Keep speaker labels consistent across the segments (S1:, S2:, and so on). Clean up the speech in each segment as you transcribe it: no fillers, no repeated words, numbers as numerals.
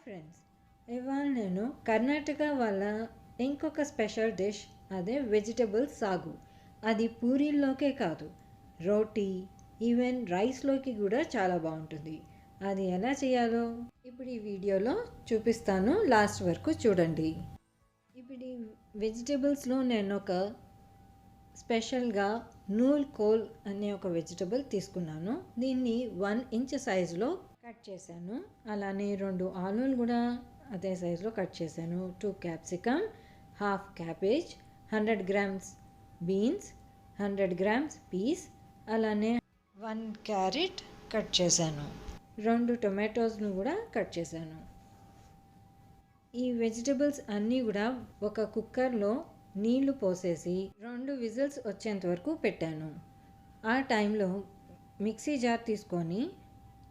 S1: Friends, ఇవాళ నేను కర్ణాటక వాళ్ళ ఇంకొక స్పెషల్ డిష్, అదే వెజిటబుల్ సాగు. అది పూరీల్లోకే కాదు, రోటీ, ఈవెన్ రైస్లోకి కూడా చాలా బాగుంటుంది. అది ఎలా చేయాలో ఇప్పుడు ఈ వీడియోలో చూపిస్తాను, లాస్ట్ వరకు చూడండి. ఇప్పుడు ఈ వెజిటబుల్స్లో నేను ఒక స్పెషల్గా నూల్ కోల్ అనే ఒక వెజిటబుల్ తీసుకున్నాను. దీన్ని 1 ఇంచ్ సైజులో కట్ చేశాను. అలానే 2 ఆలూలు కూడా అదే సైజులో కట్ చేశాను. 2 capsicum, half cabbage, 100 grams beans, 100 grams peas, అలానే 1 క్యారెట్ కట్ చేశాను. 2 టొమాటోస్ను కూడా కట్ చేశాను. ఈ వెజిటబుల్స్ అన్నీ కూడా ఒక కుక్కర్లో నీళ్లు పోసేసి 2 విజిల్స్ వచ్చేంత వరకు పెట్టాను. ఆ టైంలో మిక్సీ జార్ తీసుకొని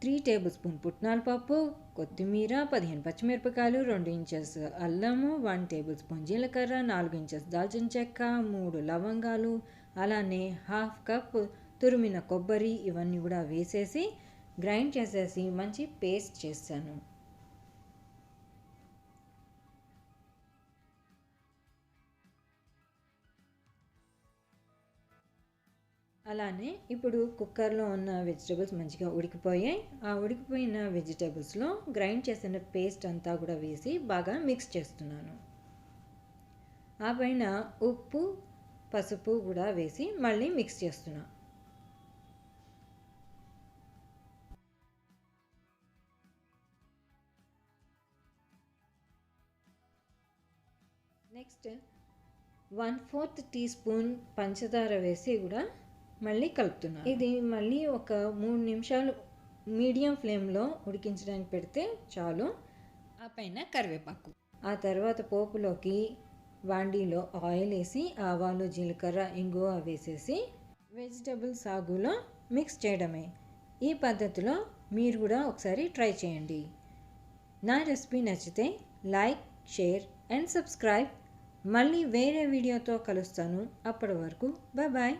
S1: 3 టేబుల్ స్పూన్ పుట్నాల పప్పు, కొత్తిమీర, 15 పచ్చిమిరపకాయలు, 2 ఇంచెస్ అల్లము, 1 టేబుల్ స్పూన్ జీలకర్ర, 4 ఇంచెస్ దాల్చిన చెక్క, 3 లవంగాలు, అలానే హాఫ్ కప్ తురిమిన కొబ్బరి, ఇవన్నీ కూడా వేసేసి గ్రైండ్ చేసేసి మంచి పేస్ట్ చేశాను. అలానే ఇప్పుడు కుక్కర్లో ఉన్న వెజిటబుల్స్ మంచిగా ఉడికిపోయాయి. ఆ ఉడికిపోయిన వెజిటబుల్స్లో గ్రైండ్ చేసిన పేస్ట్ అంతా కూడా వేసి బాగా మిక్స్ చేస్తున్నాను. ఆ పైన ఉప్పు, పసుపు కూడా వేసి మళ్ళీ మిక్స్ చేస్తున్నా. నెక్స్ట్ 1/4 టీ స్పూన్ పంచదార వేసి కూడా మళ్ళీ కలుపుతున్నాను. ఇది మళ్ళీ ఒక 3 నిమిషాలు మీడియం ఫ్లేమ్లో ఉడికించడానికి పెడితే చాలు. ఆ పైన కరివేపాకు. ఆ తర్వాత పోపులోకి వాండీలో ఆయిల్ వేసి ఆవాలు, జీలకర్ర, ఇంగువ వేసేసి వెజిటబుల్ సాగులో మిక్స్ చేయడమే. ఈ పద్ధతిలో మీరు కూడా ఒకసారి ట్రై చేయండి. నా రెసిపీ నచ్చితే లైక్, షేర్ అండ్ సబ్స్క్రైబ్. మళ్ళీ వేరే వీడియోతో కలుస్తాను. అప్పటి వరకు బాయ్.